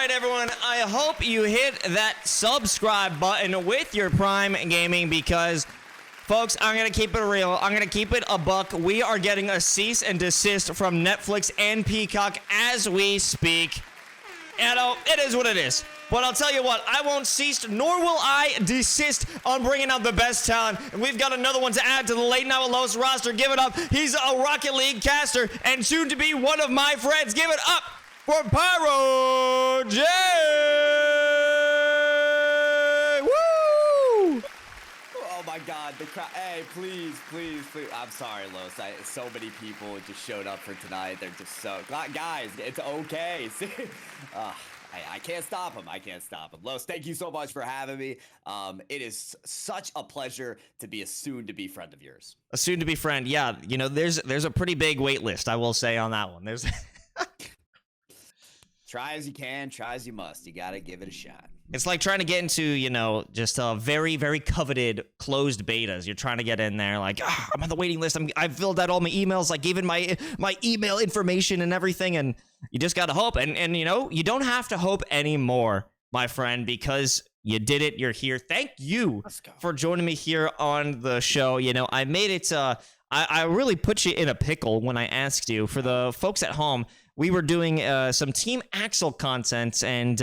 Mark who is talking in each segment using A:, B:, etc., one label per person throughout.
A: right, everyone, I hope you hit that subscribe button with your Prime Gaming because, folks, I'm going to keep it real. I'm going to keep it a buck. We are getting a cease and desist from Netflix and Peacock as we speak. You know, it is what it is. But I'll tell you what, I won't cease, nor will I desist on bringing out the best talent. And we've got another one to add to the Late Night with Los roster. Give it up. He's a Rocket League caster and soon to be one of my friends. Give it up for PyroJ! Woo!
B: Oh my God, the crowd. Hey, please. I'm sorry, Los. So many people just showed up for tonight. They're just so. Guys, it's okay. I can't stop him. Los, thank you so much for having me. It is such a pleasure to be a soon-to-be friend of yours.
A: A soon-to-be friend, yeah. You know, there's a pretty big wait list, I will say, on that one. There's.
B: Try as you can, try as you must. You gotta give it a shot.
A: It's like trying to get into, you know, just a very, very coveted closed betas. You're trying to get in there, like, I'm on the waiting list. I've filled out all my emails, like even my email information and everything, and you just gotta hope. And you know, you don't have to hope anymore, my friend, because you did it. You're here. Thank you for joining me here on the show. You know, I made it. I really put you in a pickle when I asked you. For the folks at home, we were doing some Team Axel content, and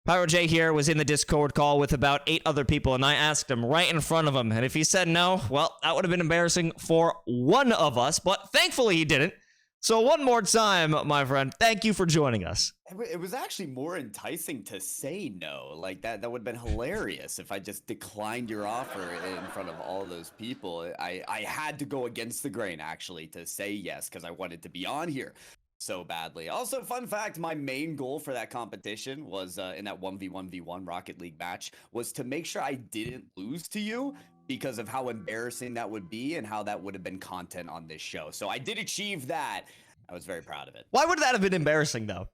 A: PyroJ here was in the Discord call with about 8 other people, and I asked him right in front of him, and if he said no, well, that would have been embarrassing for one of us, but thankfully he didn't. So one more time, my friend, thank you for joining us.
B: It was actually more enticing to say no. Like, that would have been hilarious if I just declined your offer in front of all those people. I had to go against the grain, actually, to say yes, because I wanted to be on here so badly. Also, fun fact, my main goal for that competition was in that 1v1v1 Rocket League match was to make sure I didn't lose to you because of how embarrassing that would be and how that would have been content on this show. So I did achieve that. I was very proud of it.
A: Why would that have been embarrassing, though?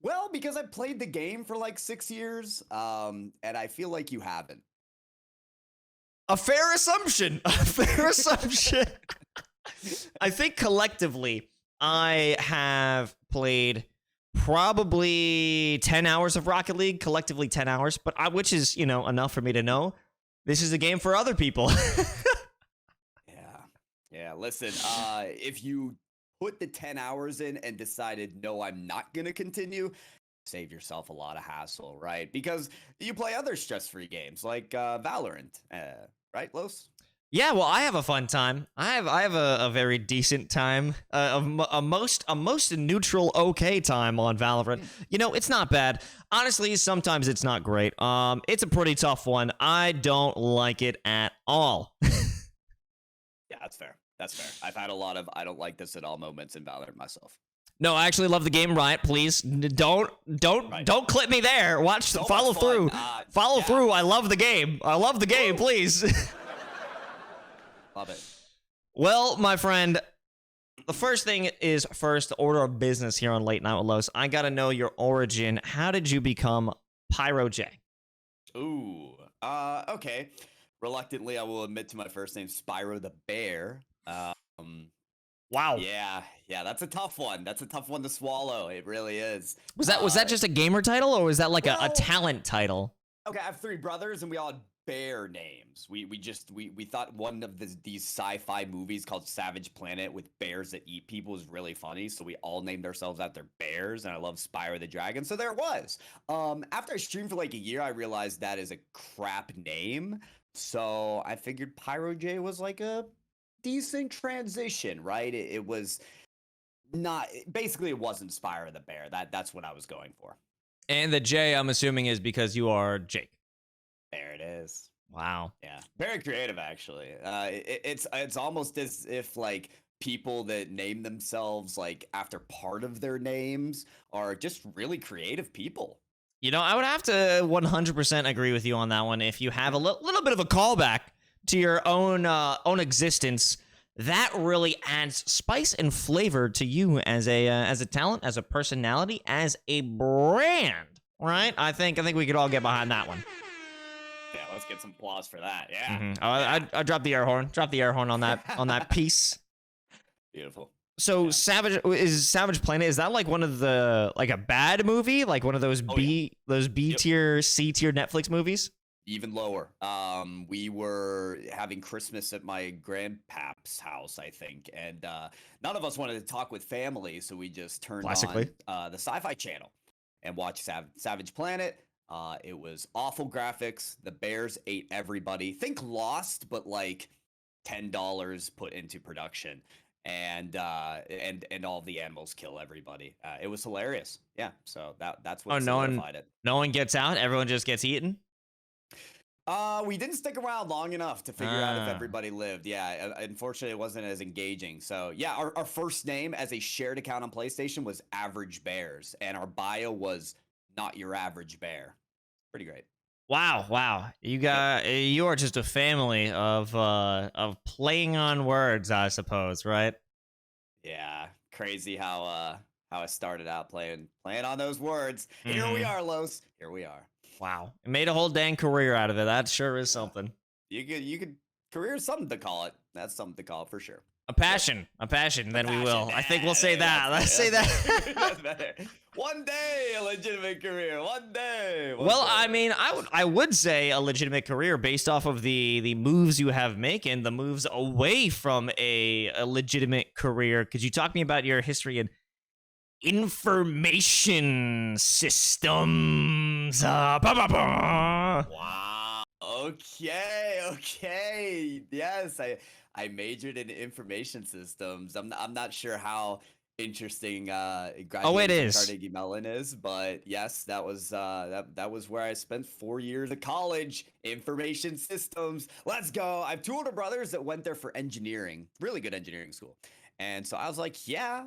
B: Well, because I played the game for like 6 years, and I feel like you haven't.
A: A fair assumption. A fair assumption. I think collectively, I have played probably 10 hours of Rocket League, collectively 10 hours, but which is, you know, enough for me to know this is a game for other people.
B: Yeah. Listen, if you put the 10 hours in and decided, no, I'm not going to continue, save yourself a lot of hassle, right? Because you play other stress-free games like Valorant, right, Los?
A: Yeah, well, I have a fun time. I have a very decent time, a most neutral, okay time on Valorant. You know, it's not bad. Honestly, sometimes it's not great. It's a pretty tough one. I don't like it at all.
B: Yeah, that's fair. I've had a lot of I don't like this at all moments in Valorant myself.
A: No, I actually love the game. Riot, please don't clip me there. Watch, follow through. Follow through. I love the game. Please.
B: Love it.
A: Well, my friend, the first thing is first, order of business here on Late Night with Los. I gotta know your origin. How did you become PyroJ?
B: Ooh, okay. Reluctantly, I will admit to my first name, Spyro the Bear.
A: Wow.
B: Yeah, that's a tough one. That's a tough one to swallow. It really is.
A: Was that just a gamer title, or was that like a talent title?
B: Okay, I have 3 brothers, and we all had bear names. We thought one of these sci-fi movies called Savage Planet with bears that eat people was really funny, so we all named ourselves after bears, and I love Spyro the Dragon, so there it was. After I streamed for like a year, I realized that is a crap name, so I figured PyroJ was like a decent transition, right? It was not, basically it wasn't Spyro the Bear. That's what I was going for.
A: And the J, I'm assuming, is because you are Jake.
B: There it is.
A: Wow.
B: Yeah, very creative, actually. It's almost as if like people that name themselves like after part of their names are just really creative people.
A: You know, I would have to 100% agree with you on that one. If you have a little bit of a callback to your own existence, that really adds spice and flavor to you as a talent, as a personality, as a brand. Right? I think we could all get behind that one.
B: Yeah, let's get some applause for that. Yeah.
A: I dropped the air horn. Drop the air horn on that piece.
B: Beautiful.
A: So
B: Yeah.
A: Savage Planet, is that like one of the, like a bad movie, like one of those
B: Oh, yeah.
A: those B
B: Yep.
A: tier, C tier Netflix movies?
B: Even lower. We were having Christmas at my grandpap's house, I think, and none of us wanted to talk with family, so we just turned
A: Classically.
B: on the Sci-Fi Channel and watched Savage Planet. It was awful graphics. The bears ate everybody. Think Lost, but like $10 put into production, and all of the animals kill everybody. It was hilarious. Yeah, so that's
A: Oh,
B: what solidified it.
A: no one gets out. Everyone just gets eaten.
B: We didn't stick around long enough to figure out if
A: Ah.
B: everybody lived. Yeah, unfortunately, it wasn't as engaging. So, yeah, our first name as a shared account on PlayStation was Average Bears, and our bio was not your average bear. Pretty great.
A: Wow. You are just a family of playing on words, I suppose, right?
B: Yeah, crazy how I started out playing on those words. Here we
A: Mhm.
B: are, Los. Here we are.
A: Wow. It made a whole dang career out of it. That sure is something.
B: You could career is something to call it. That's something to call it for sure.
A: A passion. Then we will.
B: Passion.
A: I think we'll say that.
B: That's
A: Let's say
B: better,
A: that.
B: that's better. One day, a legitimate career. One day.
A: Well, I mean, I would say a legitimate career based off of the moves you have making, the moves away from a legitimate career. Could you talk to me about your history in information systems?
B: Wow. Okay. Yes, I majored in information systems. I'm not sure how interesting graduating
A: is.
B: from Carnegie Mellon is, but yes, that was that was where I spent 4 years of college. Information systems. Let's go. I have two older brothers that went there for engineering, really good engineering school, and so I was like, yeah,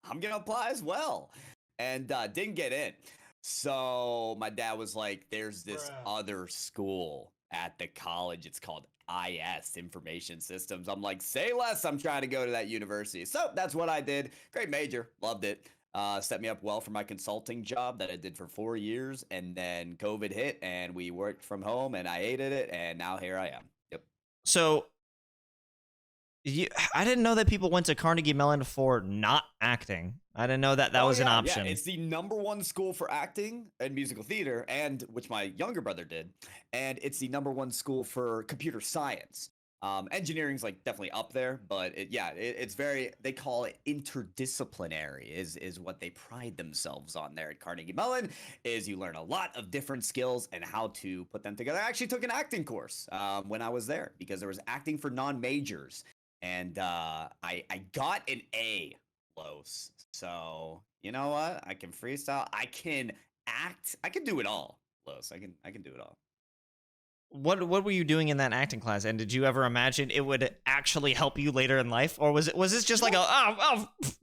B: I'm gonna apply as well, and didn't get in. So my dad was like, there's this other school at the college. It's called IS, Information Systems. I'm like, say less. I'm trying to go to that university. So that's what I did. Great major. Loved it. Set me up well for my consulting job that I did for 4 years. And then COVID hit and we worked from home and I hated it. And now here I am. Yep.
A: So I didn't know that people went to Carnegie Mellon for not acting. I didn't know that was an option.
B: Yeah, it's the #1 school for acting and musical theater, and which my younger brother did, and it's the #1 school for computer science. Engineering's like definitely up there, but it's very, they call it interdisciplinary is what they pride themselves on there at Carnegie Mellon. Is you learn a lot of different skills and how to put them together. I actually took an acting course when I was there because there was acting for non-majors. And I got an A, Los. So you know what? I can freestyle. I can act. I can do it all, Los. I can do it all.
A: What were you doing in that acting class? And did you ever imagine it would actually help you later in life, or was this just like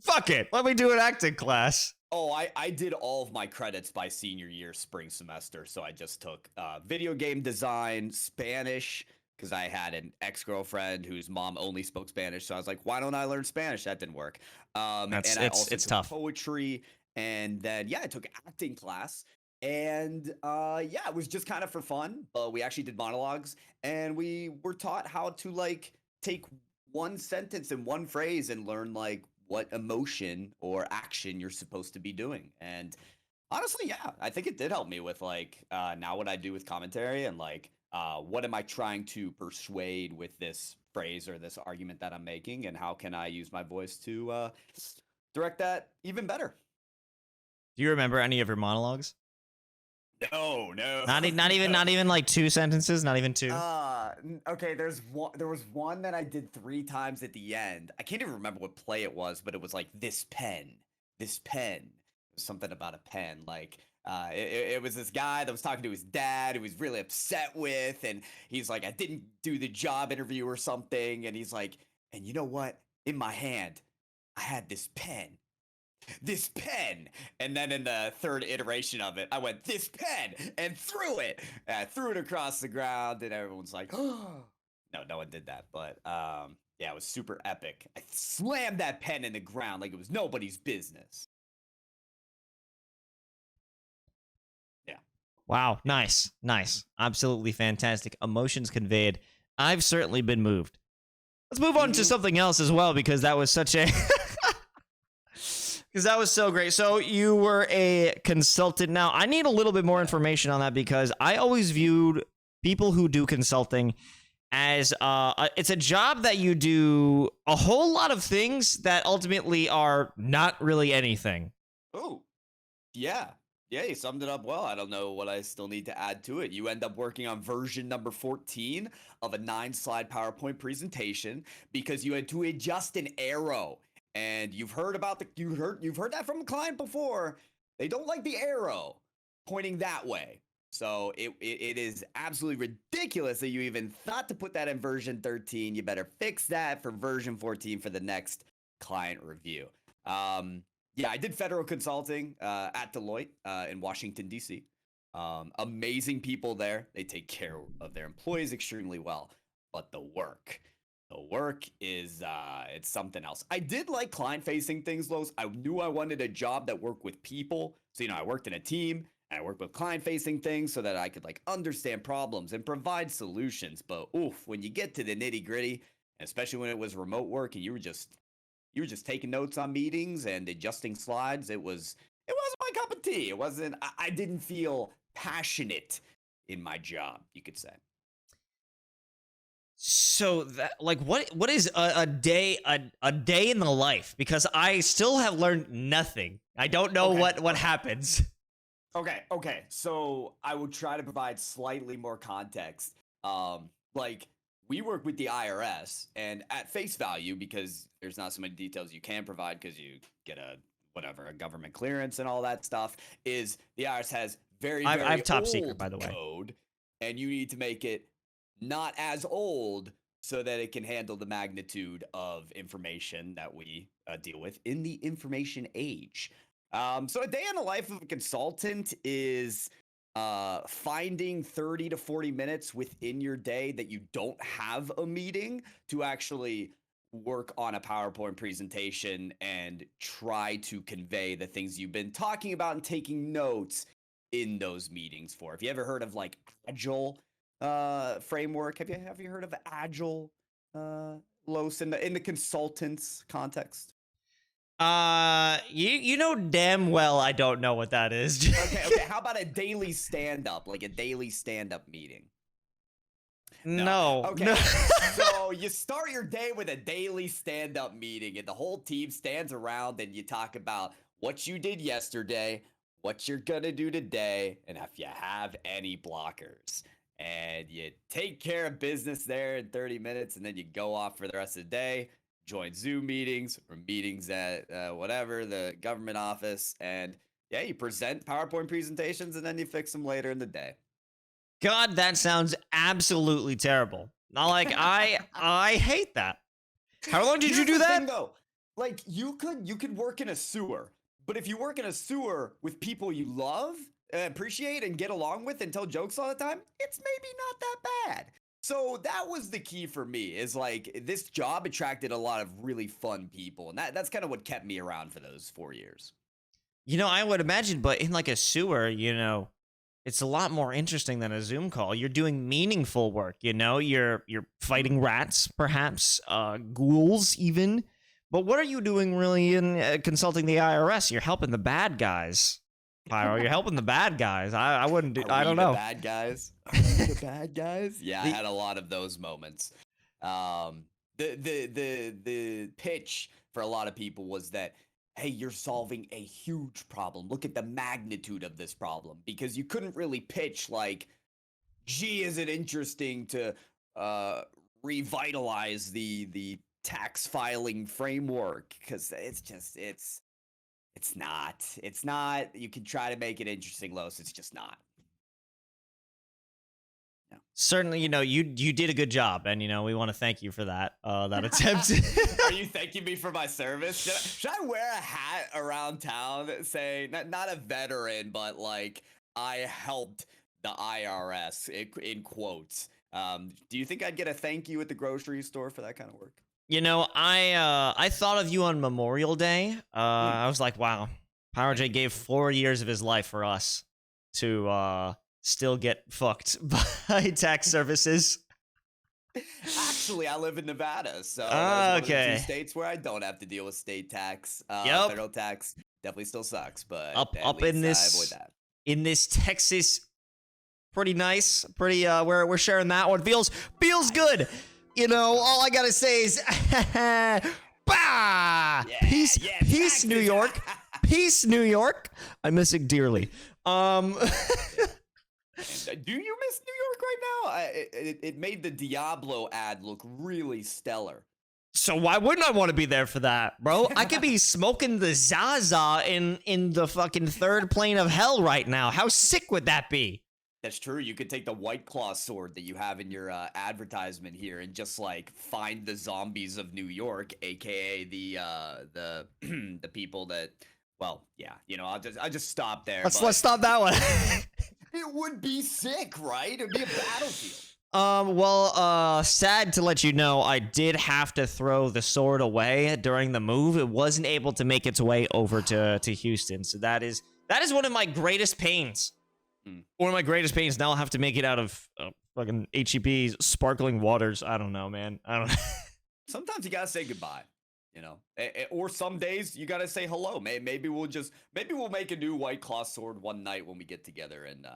A: fuck it, let me do an acting class?
B: Oh, I did all of my credits by senior year spring semester. So I just took video game design, Spanish, because I had an ex-girlfriend whose mom only spoke Spanish. So I was like, why don't I learn Spanish? That didn't work. And I also took
A: tough.
B: poetry. And then, I took acting class. And it was just kind of for fun. But we actually did monologues. And we were taught how to like take one sentence and one phrase and learn like what emotion or action you're supposed to be doing. And honestly, I think it did help me with like now what I do with commentary and like what am I trying to persuade with this phrase or this argument that I'm making, and how can I use my voice to direct that even better?
A: Do you remember any of your monologues?
B: No.
A: Not even like 2 sentences, not even 2.
B: Okay, there was one that I did 3 times at the end. I can't even remember what play it was, but it was like this pen. Something about a pen, like it was this guy that was talking to his dad who was really upset with, and he's like, I didn't do the job interview or something, and he's like, and you know what, in my hand I had this pen, and then in the third iteration of it I went this pen and threw it across the ground, and everyone's like, oh no one did that, but it was super epic. I slammed that pen in the ground like it was nobody's business.
A: Wow, nice. Absolutely fantastic. Emotions conveyed. I've certainly been moved. Let's move on to something else as well, because that was such a Because that was so great. So you were a consultant. Now, I need a little bit more information on that because I always viewed people who do consulting as it's a job that you do a whole lot of things that ultimately are not really anything.
B: Oh, yeah. Yeah, you summed it up well. I don't know what I still need to add to it. You end up working on version number 14 of a 9-slide PowerPoint presentation because you had to adjust an arrow. And you've heard that from a client before. They don't like the arrow pointing that way. So it is absolutely ridiculous that you even thought to put that in version 13. You better fix that for version 14 for the next client review. Yeah, I did federal consulting at Deloitte in Washington, D.C. Amazing people there. They take care of their employees extremely well. But the work is it's something else. I did like client-facing things, Los. I knew I wanted a job that worked with people. So, I worked in a team and I worked with client-facing things so that I could understand problems and provide solutions. But oof, when you get to the nitty-gritty, especially when it was remote work and you were just taking notes on meetings and adjusting slides, it wasn't my cup of tea. It wasn't. I didn't feel passionate in my job, you could say.
A: So that what is a day in the life? Because I still have learned nothing. I don't know what happens.
B: Okay. So I will try to provide slightly more context. We work with the IRS, and at face value, because there's not so many details you can provide because you get a government clearance and all that stuff, is the IRS has very
A: I've top
B: old
A: secret, by the way.
B: code, and you need to make it not as old so that it can handle the magnitude of information that we deal with in the information age. So a day in the life of a consultant is finding 30 to 40 minutes within your day that you don't have a meeting to actually work on a PowerPoint presentation and try to convey the things you've been talking about and taking notes in those meetings for. Have you ever heard of Agile framework? Have you heard of Agile, Los, in the consultants context?
A: You know damn well I don't know what that is.
B: Okay. How about a daily stand-up, like a daily stand-up meeting?
A: No.
B: Okay.
A: No.
B: So you start your day with a daily stand-up meeting, and the whole team stands around, and you talk about what you did yesterday, what you're gonna do today, and if you have any blockers. And you take care of business there in 30 minutes, and then you go off for the rest of the day, join Zoom meetings or meetings at whatever, the government office, and yeah, you present PowerPoint presentations, and then you fix them later in the day.
A: God, that sounds absolutely terrible. Not I hate that. How long did you
B: Here's
A: do
B: the
A: that?
B: thing, though. You could work in a sewer, but if you work in a sewer with people you love, appreciate, and get along with and tell jokes all the time, it's maybe not that bad. So that was the key for me, is this job attracted a lot of really fun people, and that's kind of what kept me around for those 4 years.
A: I would imagine, but in a sewer, it's a lot more interesting than a Zoom call. You're doing meaningful work, you're fighting rats, perhaps, ghouls even. But what are you doing really in consulting the IRS? You're helping the bad guys. Pyro, you're helping the bad guys. I wouldn't do. I don't know.
B: The bad guys. Are we the bad guys? Yeah, I had a lot of those moments. The pitch for a lot of people was that, hey, you're solving a huge problem. Look at the magnitude of this problem, because you couldn't really pitch gee, is it interesting to revitalize the tax filing framework, because it's not. You can try to make it interesting, Los. It's just not. No.
A: Certainly, you did a good job, and we want to thank you for that attempt.
B: Are you thanking me for my service? Should I wear a hat around town saying not a veteran, but I helped the IRS in quotes? Do you think I'd get a thank you at the grocery store for that kind of work?
A: I thought of you on Memorial Day. I was like, wow, PyroJ gave 4 years of his life for us to still get fucked by tax services.
B: Actually, I live in Nevada, so
A: Okay.
B: that's one of the 2 states where I don't have to deal with state tax, federal tax. Definitely still sucks, but
A: Up
B: at least
A: in
B: I
A: this
B: avoid that.
A: in this Texas, pretty nice. Pretty we're sharing that one. Feels good. You know, all I gotta say is bah! Peace,
B: Texas.
A: New York. Peace, New York. I miss it dearly.
B: Do you miss New York right now? It made the Diablo ad look really stellar.
A: So why wouldn't I want to be there for that, bro? I could be smoking the Zaza in the fucking third plane of hell right now. How sick would that be?
B: That's true. You could take the White Claw sword that you have in your advertisement here and just like find the zombies of New York, aka the the people that. Well, yeah, you know, I'll just stop there.
A: Let's stop that one.
B: It would be sick, right? It'd be a battlefield.
A: Sad to let you know, I did have to throw the sword away during the move. It wasn't able to make its way over to Houston. So that is one of my greatest pains. One of my greatest pains. Now I'll have to make it out of fucking HEB's sparkling waters. I don't know, man. I don't know.
B: Sometimes you gotta say goodbye, you know, or some days you gotta say hello. Maybe we'll make a new White Claw sword one night when we get together in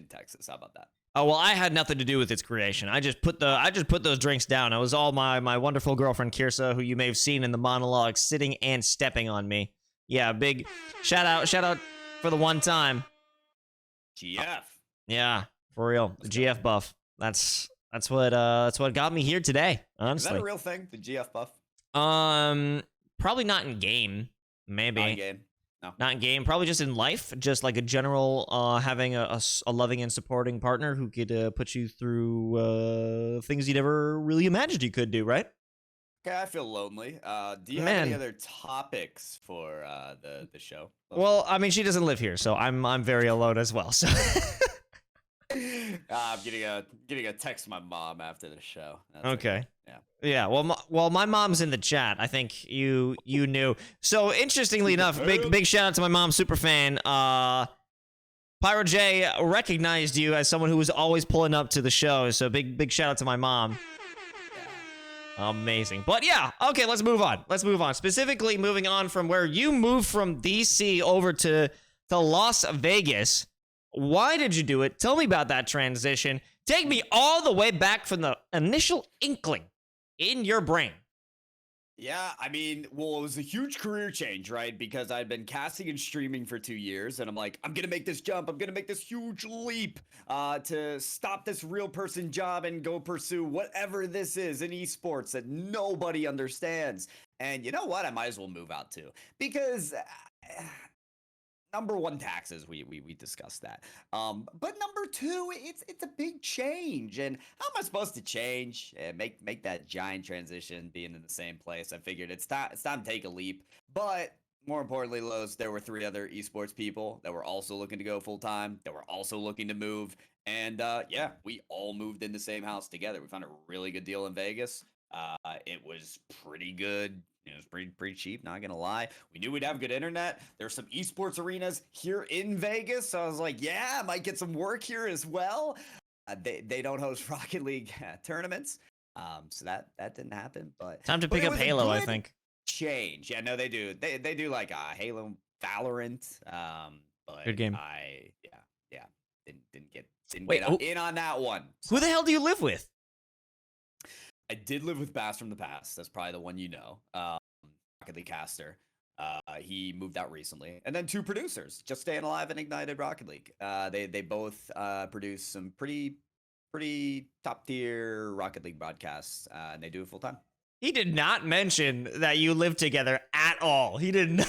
B: Texas. How about that?
A: Oh, well, I had nothing to do with its creation. I just put those drinks down. It was all my wonderful girlfriend Kirsa, who you may have seen in the monologue, sitting and stepping on me. Yeah, big shout out for the one time.
B: GF.
A: Yeah, for real. The GF buff. That's what got me here today, honestly.
B: Is that a real thing? The GF buff?
A: Probably not in game. Maybe.
B: Not in game. No.
A: Not in game. Probably just in life. Just like a general having a loving and supporting partner who could put you through things you never really imagined you could do, right?
B: Okay, I feel lonely. Do you have any other topics for the show?
A: Well, I mean, she doesn't live here, so I'm very alone as well. So
B: I'm getting a text from my mom after the show. That's
A: okay.
B: Yeah.
A: Yeah. Well, my mom's in the chat. I think you knew. So interestingly enough, big shout out to my mom, super fan. PyroJ recognized you as someone who was always pulling up to the show. So big shout out to my mom. Amazing. But yeah, okay, let's move on. Specifically moving on from where you moved from DC over to Las Vegas. Why did you do it? Tell me about that transition. Take me all the way back from the initial inkling in your brain.
B: Yeah, I mean, well, it was a huge career change, right? Because I'd been casting and streaming for 2 years, and I'm like, I'm gonna make this jump. I'm gonna make this huge leap to stop this real person job and go pursue whatever this is in esports that nobody understands. And you know what? I might as well move out too, because number one, taxes. We discussed that. But number two, it's a big change. And how am I supposed to change and make that giant transition being in the same place? I figured it's time to take a leap. But more importantly, Los, there were 3 other esports people that were also looking to go full time, that were also looking to move. And yeah, we all moved in the same house together. We found a really good deal in Vegas. It was pretty good. It was pretty cheap, not gonna lie. We knew we'd have good internet. There's some esports arenas here in Vegas, so I was like, yeah, I might get some work here as well. They don't host Rocket League tournaments, so that didn't happen. But
A: time to pick up Halo, I think.
B: Change, yeah, no, they do. They do like Halo, Valorant. But
A: good game.
B: Didn't get in on that one.
A: Who the hell do you live with?
B: I did live with Bass from the past. That's probably the one you know. Rocket League caster. He moved out recently. And then 2 producers, Just Staying Alive and Ignited Rocket League. They both produce some pretty top tier Rocket League broadcasts, and they do it full time.
A: He did not mention that you live together at all. He didn't.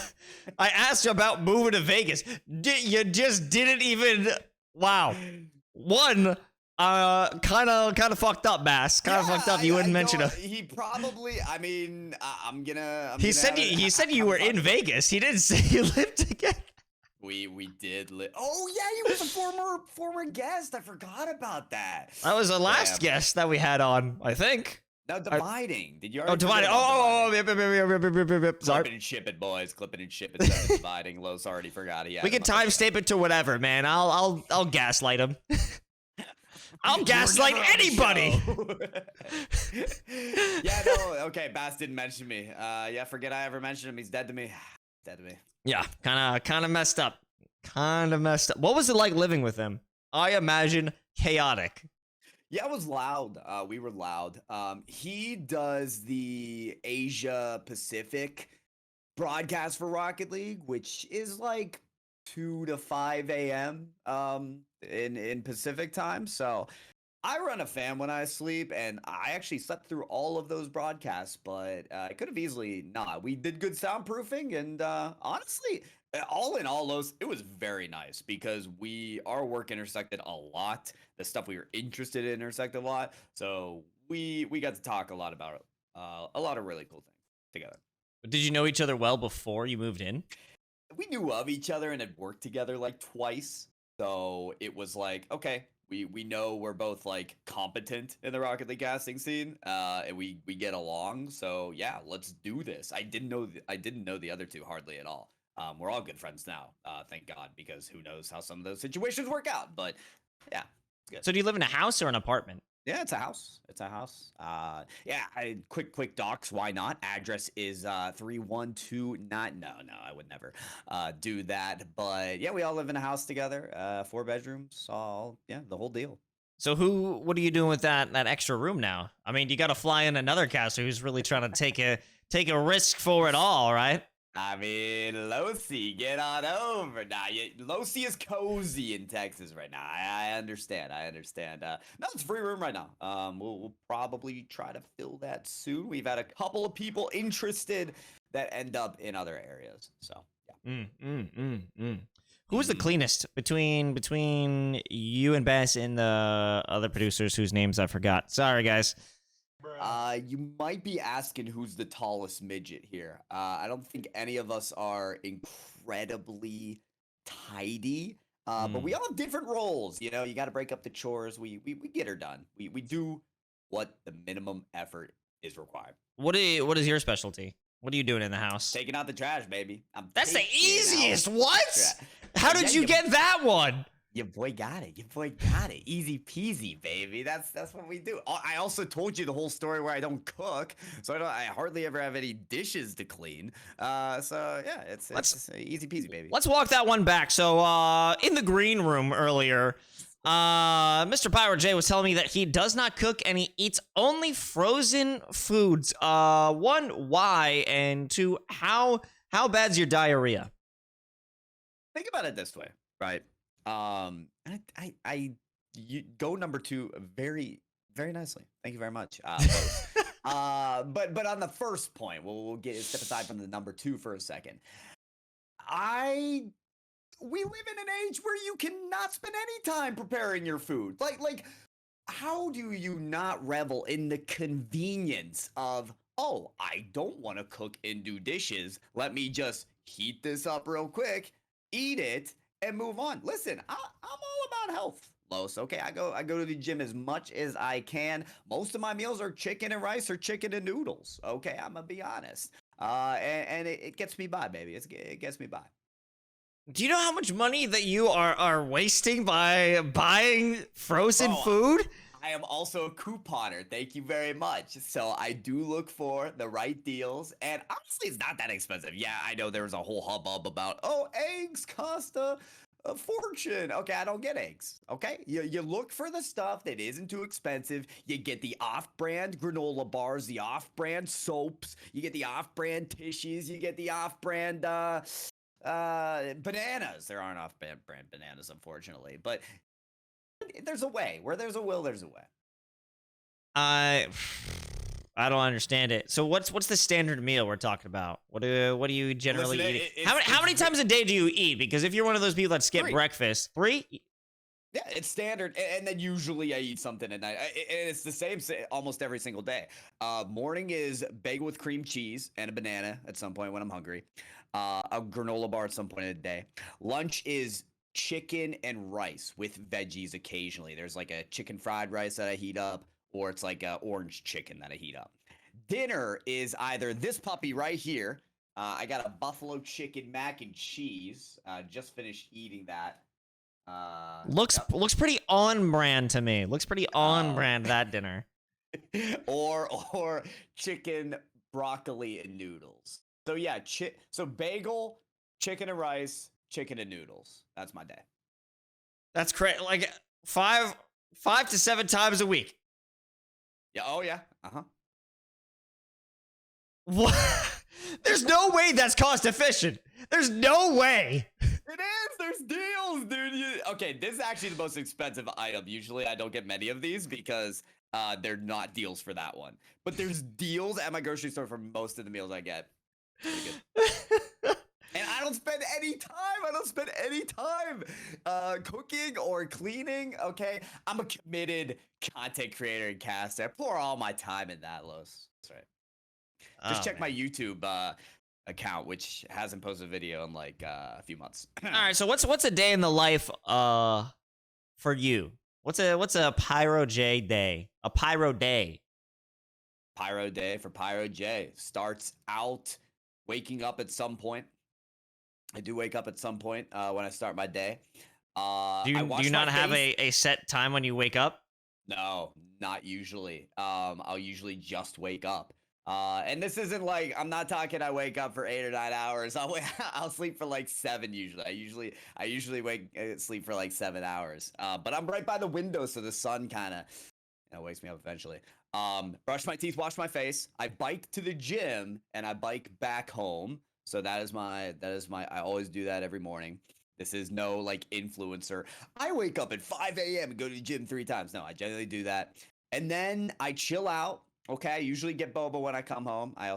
A: I asked you about moving to Vegas. You just didn't even. Wow. One. Kind of fucked up, Bass. Kind of fucked up. You wouldn't mention it.
B: He probably. I mean, I'm gonna.
A: He said you were in Vegas. He didn't say you lived together.
B: We did live. Oh yeah, he was a former guest. I forgot about that.
A: That was the last guest that we had on, I think.
B: No, dividing. Did you already?
A: Oh, dividing.
B: Clip it and ship it, boys. Clip it and ship it. Dividing. Los already forgot. Yeah.
A: We can timestamp it to whatever, man. I'll gaslight him. I'll gaslight anybody.
B: Yeah, no, okay, Bass didn't mention me. Yeah, forget I ever mentioned him. He's dead to me. Dead to me.
A: Yeah, kind of messed up. Kind of messed up. What was it like living with him? I imagine chaotic.
B: Yeah, it was loud. We were loud. He does the Asia Pacific broadcast for Rocket League, which is like 2 to 5 a.m. In Pacific time. So I run a fan when I sleep, and I actually slept through all of those broadcasts, but I could have easily not. We did good soundproofing, and honestly, all in all, those it was very nice because our work intersected a lot. The stuff we were interested in intersected a lot, so we got to talk a lot about a lot of really cool things together.
A: Did you know each other well before you moved in?
B: We knew of each other and had worked together like twice, so it was like okay. We know we're both like competent in the Rocket League casting scene, and we get along. So yeah, let's do this. I didn't know the other two hardly at all. We're all good friends now, thank God, because who knows how some of those situations work out. But yeah, it's good.
A: So do you live in a house or an apartment?
B: Yeah, it's a house. It's a house. Yeah. Quick docs. Why not? Address is 3129. No, I would never do that. But yeah, we all live in a house together. 4 bedrooms. All the whole deal.
A: So what are you doing with that extra room now? I mean, you got to fly in another caster who's really trying to take a risk for it all, right?
B: I mean, Losi, get on over now. Losi is cozy in Texas right now. I understand. No, it's a free room right now. We'll probably try to fill that soon. We've had a couple of people interested that end up in other areas. So yeah.
A: Who's the cleanest between you and Bass and the other producers whose names I forgot? Sorry, guys.
B: You might be asking who's the tallest midget here. I don't think any of us are incredibly tidy, but we all have different roles. You know, you got to break up the chores. We get her done. We do what the minimum effort is required.
A: What is your specialty? What are you doing in the house?
B: Taking out the trash, baby.
A: That's the easiest. What? How did you get that one?
B: Your boy got it. Easy peasy, baby. That's what we do. I also told you the whole story where I don't cook, so I hardly ever have any dishes to clean. So yeah, it's easy peasy, baby.
A: Let's walk that one back. So in the green room earlier, Mr. PyroJ was telling me that he does not cook and he eats only frozen foods. One, why? And two, how bad's your diarrhea?
B: Think about it this way, right? You go number 2 very, very nicely. Thank you very much. But on the first point, we'll step aside from the number 2 for a second. We live in an age where you cannot spend any time preparing your food. Like, how do you not revel in the convenience of, oh, I don't want to cook and do dishes. Let me just heat this up real quick, eat it, and move on. Listen, I'm all about health, Los. Okay, I go to the gym as much as I can. Most of my meals are chicken and rice or chicken and noodles. Okay, I'm gonna be honest. And it gets me by, baby. It gets me by.
A: Do you know how much money that you are wasting by buying frozen food?
B: I am also a couponer. Thank you very much. So I do look for the right deals, and honestly, it's not that expensive. Yeah, I know there was a whole hubbub about, oh, eggs cost a fortune. Okay, I don't get eggs. Okay, you look for the stuff that isn't too expensive. You get the off-brand granola bars, the off-brand soaps. You get the off-brand tissues. You get the off-brand bananas. There aren't off-brand bananas, unfortunately, but there's a way. Where there's a will, there's a way.
A: I don't understand it. So what's the standard meal we're talking about? What do you generally eat? How many times a day do you eat? Because if you're one of those people that skip
B: 3.
A: breakfast, 3?
B: Yeah, it's standard, and then usually I eat something at night. It's the same almost every single day. Morning is bagel with cream cheese and a banana at some point when I'm hungry. A granola bar at some point in the day. Lunch is chicken and rice with veggies occasionally. There's like a chicken fried rice that I heat up, or it's like a orange chicken that I heat up. Dinner is either this puppy right here. I got a buffalo chicken mac and cheese. Just finished eating that.
A: Looks pretty on brand to me. Looks pretty on brand, that dinner.
B: or chicken, broccoli, and noodles. So yeah, so bagel, chicken and rice, chicken and noodles. That's my day.
A: That's crazy. Like 5 to 7 times a week.
B: Yeah. Oh yeah. Uh-huh.
A: What? There's no way that's cost efficient. There's no way.
B: It is. There's deals, dude. Okay, this is actually the most expensive item. Usually, I don't get many of these because they're not deals for that one. But there's deals at my grocery store for most of the meals I get. Pretty good. And I don't spend any time. I don't spend any time cooking or cleaning. Okay, I'm a committed content creator and caster. I pour all my time in that, Los. That's right. Just check my YouTube account, which hasn't posted a video in like a few months.
A: All right, so what's a day in the life for you? What's a PyroJ day? A Pyro day.
B: Pyro day for PyroJ starts out waking up at some point. I do wake up at some point when I start my day.
A: Do you not have a set time when you wake up?
B: No, not usually. I'll usually just wake up. And this isn't like, I'm not talking I wake up for 8 or 9 hours. I'll sleep for like 7 usually. I usually sleep for like 7 hours. But I'm right by the window, so the sun kind of wakes me up eventually. Brush my teeth, wash my face. I bike to the gym and I bike back home. So that is my I always do that every morning. This is no like influencer. I wake up at 5 a.m. and go to the gym 3 times. No, I generally do that. And then I chill out. Okay, I usually get boba when I come home. I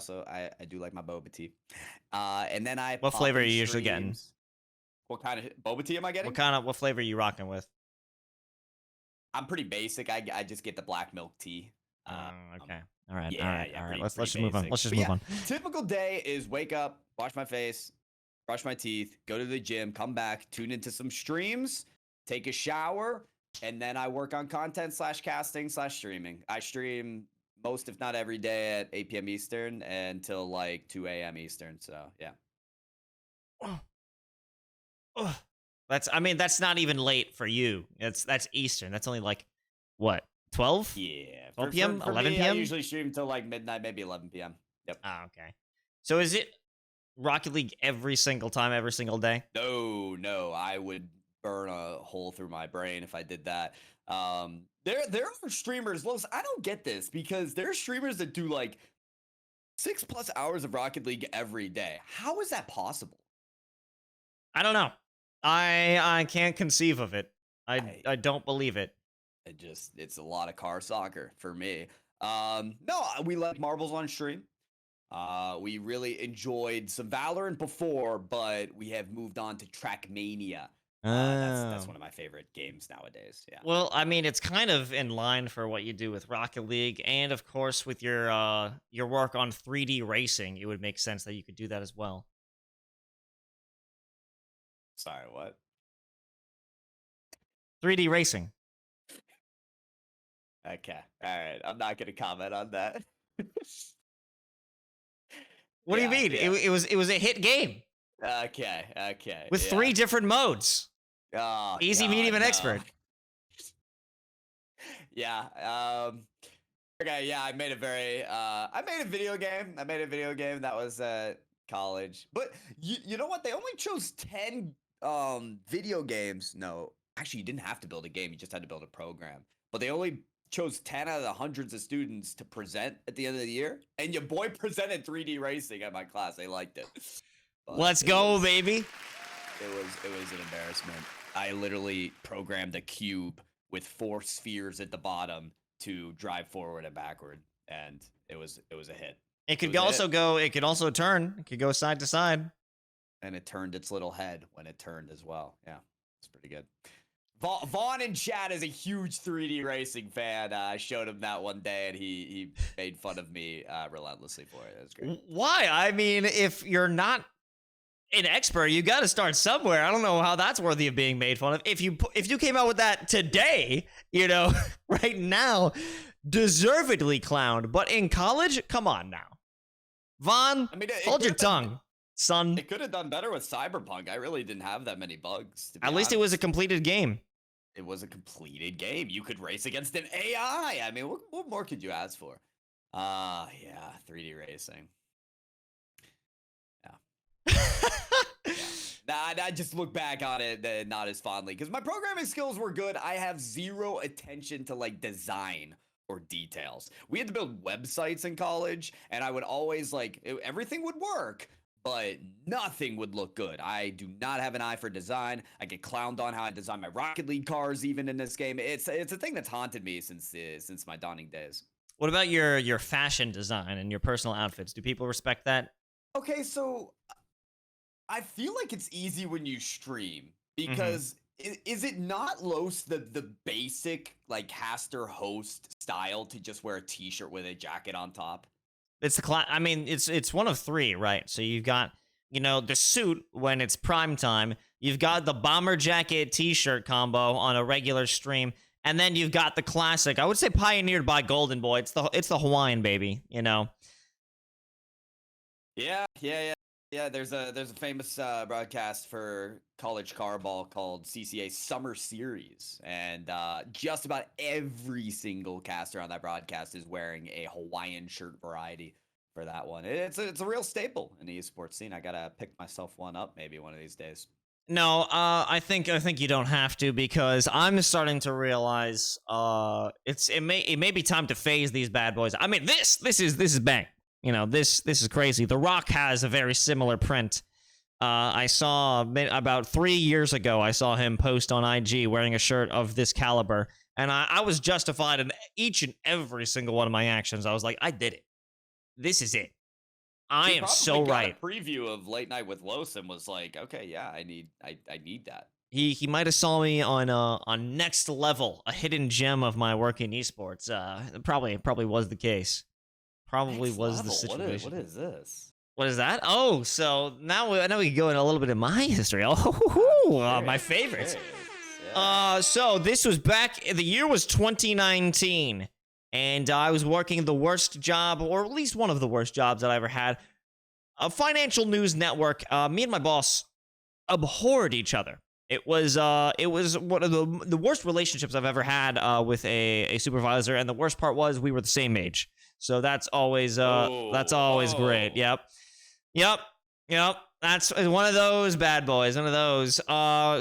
B: do like my boba tea. And then
A: What flavor are you usually getting?
B: What kind of boba tea am I getting?
A: What flavor are you rocking with?
B: I'm pretty basic. I just get the black milk tea.
A: Okay. All right.
B: Yeah,
A: all right. Let's just move on. Let's just move on.
B: Typical day is wake up, wash my face, brush my teeth, go to the gym, come back, tune into some streams, take a shower, and then I work on content /casting/streaming. I stream most, if not every day, at 8 p.m. Eastern until like 2 a.m. Eastern. So yeah.
A: That's not even late for you. That's Eastern. That's only like what, 12?
B: Yeah.
A: 12 p.m.
B: For
A: 11
B: me,
A: p.m.
B: I usually stream till like midnight, maybe 11 p.m. Yep.
A: Ah, okay. So is it Rocket League every single time, every single day?
B: No, I would burn a hole through my brain if I did that. There are streamers, Los, I don't get this because there are streamers that do like 6+ hours of Rocket League every day. How is that possible?
A: I don't know. I can't conceive of it. I don't believe it.
B: It's a lot of car soccer for me. No, we like marbles on stream. We really enjoyed some Valorant before, but we have moved on to Trackmania. That's one of my favorite games nowadays. Yeah.
A: Well, I mean, it's kind of in line for what you do with Rocket League, and of course, with your work on 3D racing, it would make sense that you could do that as well.
B: Sorry, what?
A: 3D racing.
B: Okay, all right. I'm not gonna comment on that.
A: What do you mean?
B: Yeah.
A: It was a hit game.
B: Okay.
A: With 3 different modes.
B: Oh,
A: easy,
B: God,
A: medium, and
B: no.
A: expert.
B: Yeah. Okay. Yeah. I made a video game. I made a video game that was at college. But you know what? They only chose 10 video games. No, actually, you didn't have to build a game. You just had to build a program. But they only chose 10 out of the hundreds of students to present at the end of the year. And your boy presented 3D racing at my class. They liked it. But
A: Let's go, baby.
B: It was an embarrassment. I literally programmed a cube with 4 spheres at the bottom to drive forward and backward, and it was a hit.
A: It could also turn. It could go side to side.
B: And it turned its little head when it turned as well. Yeah, it's pretty good. Vaughn in chat is a huge 3D racing fan. I showed him that one day, and he made fun of me relentlessly for it. It was great.
A: Why? I mean, if you're not an expert, you got to start somewhere. I don't know how that's worthy of being made fun of. If you came out with that today, right now, deservedly clowned. But in college, come on now, Vaughn, hold your tongue, son.
B: It could have done better with Cyberpunk. I really didn't have that many bugs.
A: At least it was a completed game.
B: It was a completed game. You could race against an AI. I mean, what more could you ask for? Yeah, 3D racing. Yeah. Nah, I just look back on it not as fondly because my programming skills were good. I have zero attention to like design or details. We had to build websites in college, and I would always everything would work, but nothing would look good. I do not have an eye for design. I get clowned on how I design my Rocket League cars, even in this game. It's a thing that's haunted me since my dawning days.
A: What about your fashion design and your personal outfits? Do people respect that?
B: Okay, so I feel like it's easy when you stream
A: Mm-hmm.
B: because is it not Los the basic like caster host style to just wear a t-shirt with a jacket on top?
A: It's the I mean, it's one of three, right? So you've got, the suit when it's prime time. You've got the bomber jacket t-shirt combo on a regular stream, and then you've got the classic. I would say pioneered by Golden Boy. It's the Hawaiian baby.
B: Yeah. There's a famous broadcast for college carball called CCA Summer Series, and just about every single caster on that broadcast is wearing a Hawaiian shirt variety for that one. It's a real staple in the esports scene. I gotta pick myself one up maybe one of these days.
A: No, I think you don't have to because I'm starting to realize it may be time to phase these bad boys. I mean this is bang. This is crazy. The Rock has a very similar print. I saw about 3 years ago. I saw him post on IG wearing a shirt of this caliber, and I was justified in each and every single one of my actions. I was like, I did it. This is it. I
B: He
A: am
B: probably
A: so
B: got
A: right.
B: a preview of Late Night with Los and was like, okay, yeah, I need that.
A: He might have saw me on Next Level, a hidden gem of my work in esports. Probably was the case. Probably
B: Next
A: was the
B: level.
A: situation.
B: What is this?
A: What is that? Oh, so now we can go in a little bit of my history. My favorites.
B: Curious. Yeah.
A: So this was the year was 2019, and I was working the worst job, or at least one of the worst jobs that I ever had. A financial news network. Me and my boss abhorred each other. It was one of the worst relationships I've ever had with a supervisor, and the worst part was we were the same age. So that's always great.
B: Oh.
A: Yep. That's one of those bad boys. One of those.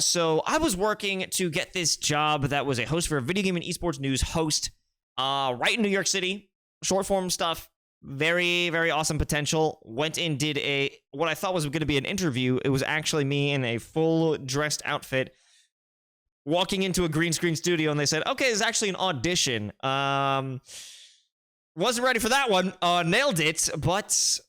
A: So I was working to get this job that was a host for a video game and esports news host, right in New York City. Short form stuff. Very, very awesome potential. Went in, did what I thought was going to be an interview. It was actually me in a full dressed outfit, walking into a green screen studio, and they said, "Okay, it's actually an audition." Wasn't ready for that one. Nailed it, but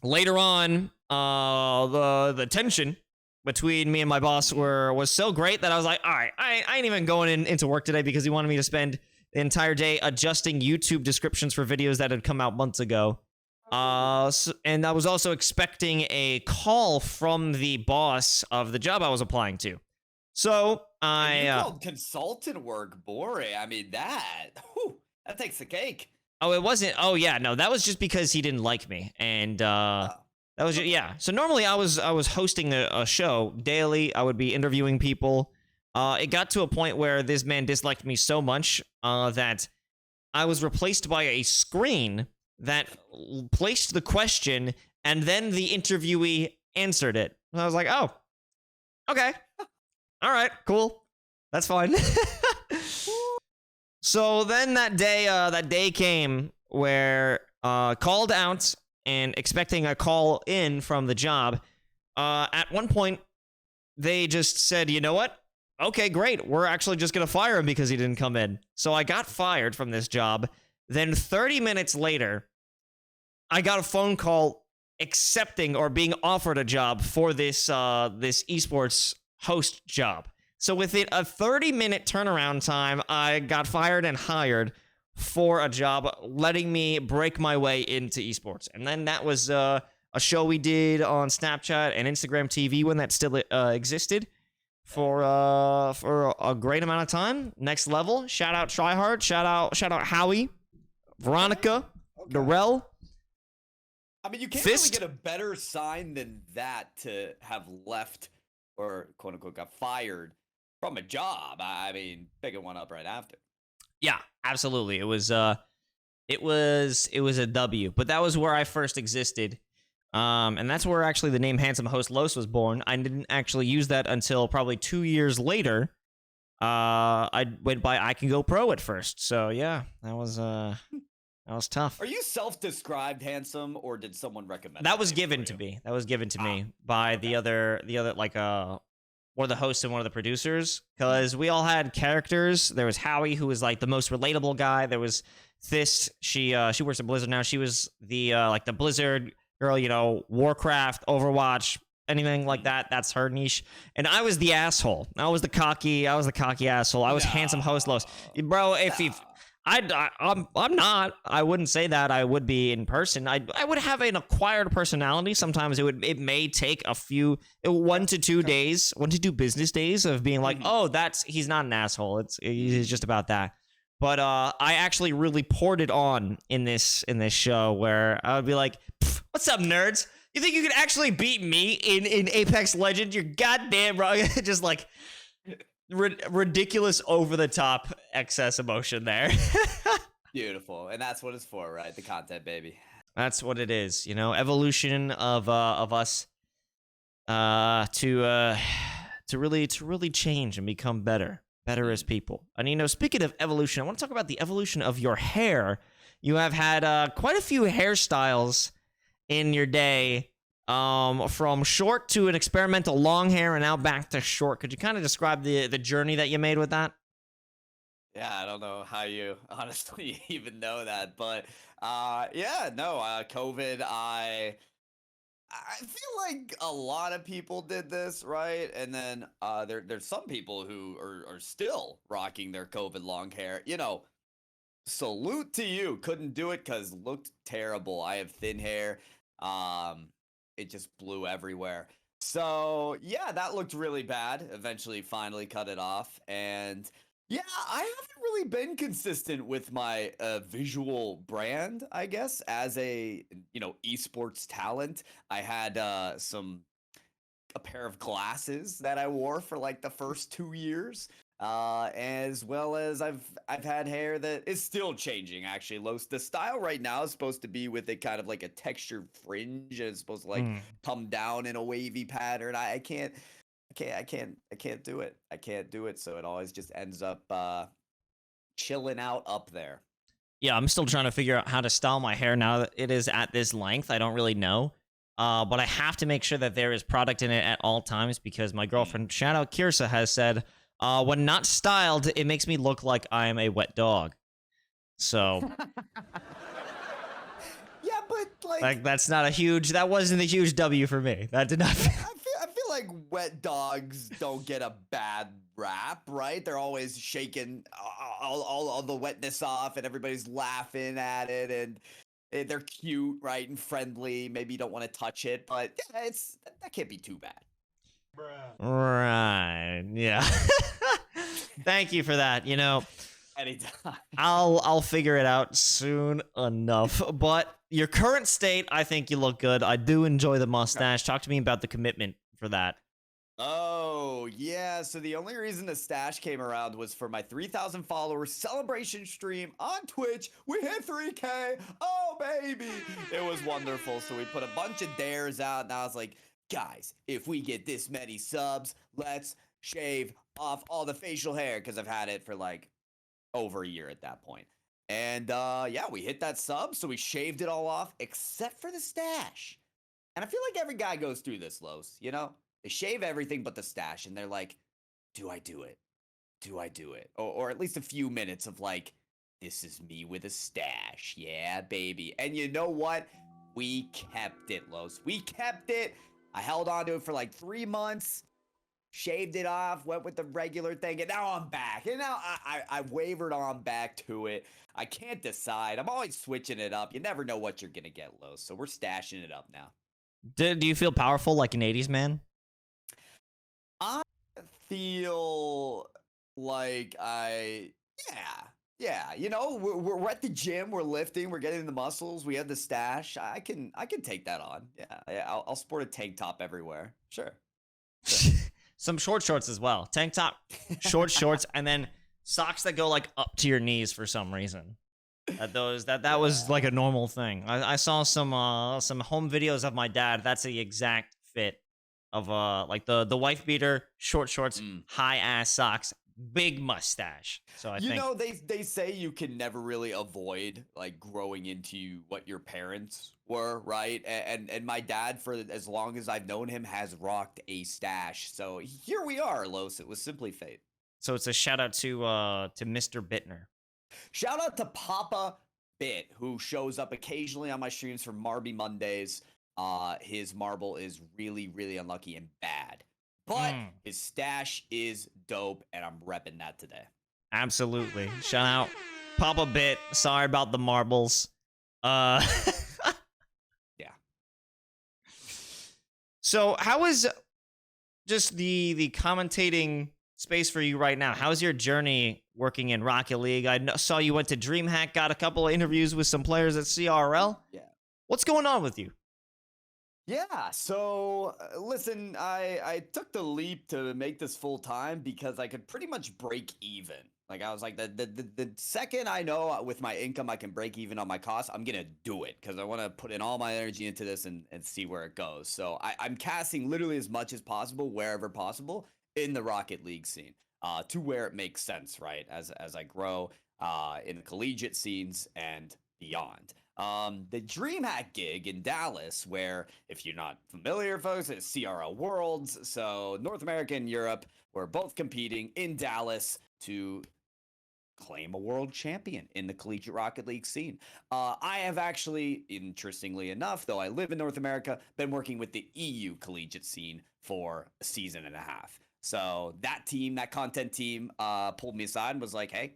A: later on, the tension between me and my boss was so great that I was like, all right, I ain't even going into work today because he wanted me to spend the entire day adjusting YouTube descriptions for videos that had come out months ago. And I was also expecting a call from the boss of the job I was applying to. So
B: And you called consultant work boring. I mean that takes the cake.
A: Oh, it wasn't. Oh, yeah, no, that was just because he didn't like me, and that was yeah. So normally I was hosting a show daily. I would be interviewing people. It got to a point where this man disliked me so much that I was replaced by a screen that placed the question, and then the interviewee answered it. And I was like, oh, okay, all right, cool, that's fine. So then that day came where called out and expecting a call in from the job. At one point, they just said, you know what? Okay, great. We're actually just going to fire him because he didn't come in. So I got fired from this job. Then 30 minutes later, I got a phone call accepting or being offered a job for this esports host job. So within a 30-minute turnaround time, I got fired and hired for a job, letting me break my way into esports. And then that was a show we did on Snapchat and Instagram TV when that still existed for a great amount of time. Next Level. Shout out Tryhard. Shout out Howie, Veronica, Darrell.
B: I mean, you can't
A: Fist.
B: really get a better sign than that to have left or quote unquote got fired from a job. I mean, picking one up right after.
A: Yeah, absolutely. It was a W, but that was where I first existed. And that's where actually the name Handsome Host Los was born. I didn't actually use that until probably 2 years later. I went by I Can Go Pro at first. So yeah, that was tough.
B: Are you self-described handsome, or did someone recommend
A: That was given to me. That was given to me by the other like one of the hosts and one of the producers, because we all had characters. There was Howie, who was like the most relatable guy. There was Thist. She works at Blizzard now. She was the like the Blizzard girl, you know, Warcraft, Overwatch, anything like that. That's her niche. And I was the asshole. I was the cocky asshole. I was Handsome Host Los. Bro, I'm not. I wouldn't say that I would be in person. I would have an acquired personality. Sometimes it may take a few 1 to 2 days, 1 to 2 business days of being like, oh, he's not an asshole. He's just about that. But I actually really poured it on in this show, where I would be like, what's up, nerds? You think you could actually beat me in Apex Legends? You're goddamn wrong. Just like ridiculous, over the top excess emotion there.
B: Beautiful. And that's what it's for, right? The content, baby.
A: That's what it is, you know, evolution of us to really change and become better as people. And you know, speaking of evolution, I want to talk about the evolution of your hair. You have had quite a few hairstyles in your day, from short to an experimental long hair, and now back to short. Could you kind of describe the journey that you made with that?
B: Yeah, I don't know how you honestly even know that, but COVID, I feel like a lot of people did this, right? And then there's some people who are still rocking their COVID long hair. You know, salute to you. Couldn't do it because looked terrible. I have thin hair. It just blew everywhere. So yeah, that looked really bad. Eventually, finally cut it off. And yeah, I haven't really been consistent with my visual brand, I guess, as a, esports talent. I had a pair of glasses that I wore for like the first 2 years. As well as I've had hair that is still changing, actually. The style right now is supposed to be with a kind of like a textured fringe, and it's supposed to like come down in a wavy pattern. I can't do it. I can't do it. So it always just ends up chilling out up there.
A: Yeah, I'm still trying to figure out how to style my hair now that it is at this length. I don't really know. But I have to make sure that there is product in it at all times, because my girlfriend, shout out Kirsa, has said, when not styled, it makes me look like I am a wet dog. So
B: yeah, but like
A: that wasn't a huge W for me. That did not.
B: I feel like wet dogs don't get a bad rap, right? They're always shaking all the wetness off, and everybody's laughing at it, and they're cute, right, and friendly. Maybe you don't want to touch it, but yeah, that can't be too bad.
A: Right. Yeah. Thank you for that. You know,
B: anytime.
A: I'll figure it out soon enough. But your current state, I think you look good. I do enjoy the mustache. Talk to me about the commitment for that.
B: Oh, yeah. So the only reason the stash came around was for my 3,000 followers celebration stream on Twitch. We hit 3K. Oh, baby. It was wonderful. So we put a bunch of dares out, and I was like, guys, if we get this many subs, let's shave off all the facial hair, because I've had it for like over a year at that point. And yeah, we hit that sub, so we shaved it all off except for the stash. And I feel like every guy goes through this, Los, you know? They shave everything but the stash, and they're like, do I do it? Do I do it? Or at least a few minutes of like, this is me with a stash. Yeah, baby. And you know what? We kept it, Los. We kept it. I held on to it for like 3 months, shaved it off, went with the regular thing, and now I'm back. And now I wavered on back to it. I can't decide. I'm always switching it up. You never know what you're going to get, Los. So we're stashing it up now.
A: Do you feel powerful like an 80s man?
B: I feel like yeah, you know, we're at the gym, we're lifting, we're getting the muscles, we have the stash. I can take that on. Yeah, I'll sport a tank top everywhere. Sure.
A: Some short shorts as well. Tank top, short shorts, and then socks that go like up to your knees for some reason. That was like a normal thing. I saw some home videos of my dad. That's the exact fit of like the wife beater, short shorts,
B: Mm.
A: high ass socks, big mustache. So I
B: You
A: think
B: know, they say you can never really avoid like growing into what your parents were, right? And my dad, for as long as I've known him, has rocked a stash. So here we are, Los. It was simply fate.
A: so. It's a shout out to Mr. Bittner.
B: Shout out to Papa Bit, who shows up occasionally on my streams for Marby Mondays. His marble is really, really unlucky and bad. But
A: Mm,
B: his stash is dope, and I'm repping that today.
A: absolutely. Shout out Papa Bit. Sorry about the marbles. Uh
B: Yeah.
A: So how is just the commentating space for you right now? How's your journey working in Rocket League? Saw you went to DreamHack, got a couple of interviews with some players at CRL.
B: Yeah.
A: What's going on with you?
B: Yeah, so listen, I took the leap to make this full time because I could pretty much break even. Like I was like, the second I know with my income I can break even on my costs, I'm gonna do it because I want to put in all my energy into this and see where it goes. So I'm casting literally as much as possible wherever possible in the Rocket League scene, to where it makes sense, right? As I grow in the collegiate scenes and beyond. The DreamHack gig in Dallas, where, if you're not familiar, folks, it's CRL Worlds. So North America and Europe were both competing in Dallas to claim a world champion in the collegiate Rocket League scene. I have actually, interestingly enough, though I live in North America, been working with the EU collegiate scene for a season and a half. So that team, that content team, pulled me aside and was like, hey,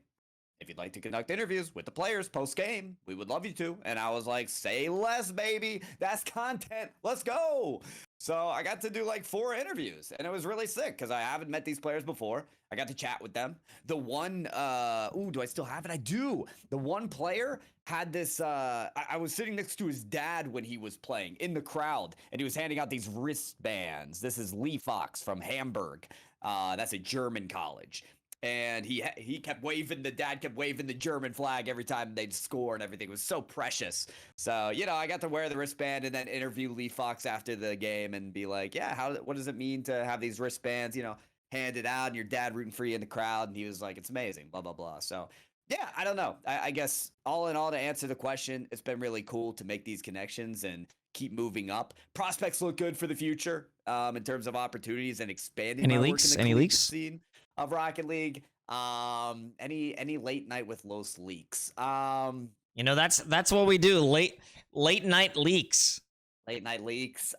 B: if you'd like to conduct interviews with the players post game, we would love you to. And I was like, say less, baby. That's content. Let's go. So I got to do like 4 interviews, and it was really sick because I haven't met these players before. I got to chat with them. The one, do I still have it? I do. The one player had this, I was sitting next to his dad when he was playing in the crowd, and he was handing out these wristbands. This is Lee Fox from Hamburg. That's a German college. And he kept waving, the dad kept waving the German flag every time they'd score and everything. It was so precious. So, you know, I got to wear the wristband and then interview Lee Fox after the game and be like, yeah, what does it mean to have these wristbands, you know, handed out and your dad rooting for you in the crowd? And he was like, it's amazing, blah, blah, blah. So, yeah, I don't know. I guess all in all, to answer the question, it's been really cool to make these connections and keep moving up. Prospects look good for the future in terms of opportunities and expanding
A: Any
B: my
A: leaks?
B: work in the
A: Any
B: collegiate
A: leaks?
B: scene of Rocket League. Any late night with Los leaks.
A: You know, that's what we do. Late night leaks.
B: Late night leaks.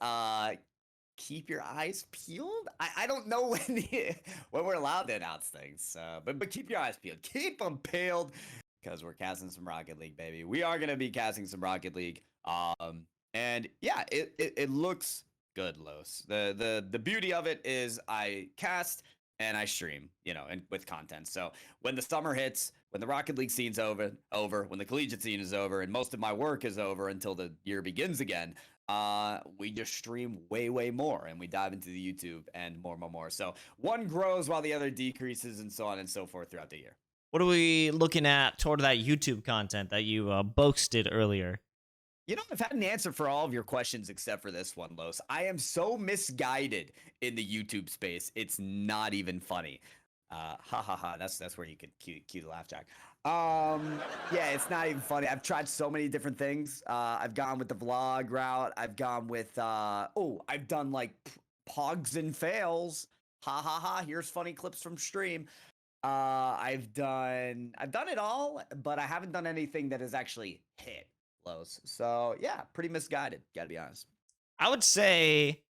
B: Keep your eyes peeled. I don't know when we're allowed to announce things. But keep your eyes peeled. Keep them peeled because we're casting some Rocket League, baby. We are gonna be casting some Rocket League. And yeah, it looks good, Los. The beauty of it is I cast and I stream, you know, and with content. So when the summer hits, when the Rocket League scene's over, when the collegiate scene is over, and most of my work is over until the year begins again, we just stream way more, and we dive into the YouTube and more. So one grows while the other decreases, and so on and so forth throughout the year.
A: What are we looking at toward that YouTube content that you boasted earlier?
B: You know, I've had an answer for all of your questions except for this one, Los. I am so misguided in the YouTube space. It's not even funny. That's where you could cue the laugh track. Yeah, it's not even funny. I've tried so many different things. I've gone with the vlog route. I've gone with I've done like pogs and fails. Here's funny clips from stream. I've done it all, but I haven't done anything that has actually hit. Los. So yeah, pretty misguided, gotta be honest.
A: I would say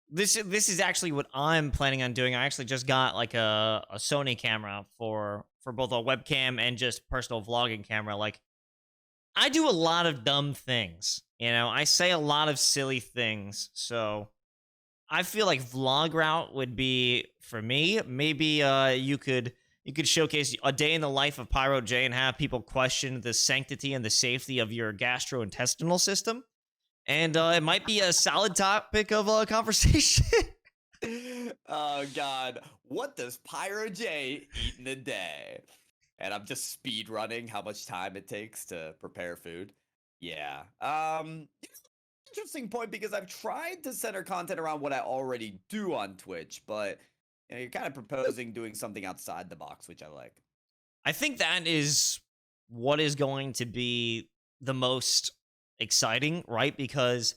A: this is actually what I'm planning on doing. I actually just got like a Sony camera for both a webcam and just personal vlogging camera. Like, I do a lot of dumb things, you know. I say a lot of silly things, so I feel like vlog route would be for me. Maybe you could showcase a day in the life of PyroJ and have people question the sanctity and the safety of your gastrointestinal system. And it might be a solid topic of conversation.
B: Oh God, what does PyroJ eat in a day? and I'm just speed running how much time it takes to prepare food. Yeah. Interesting point because I've tried to center content around what I already do on Twitch, but you're kind of proposing doing something outside the box, which I like.
A: I think that is what is going to be the most exciting, right? Because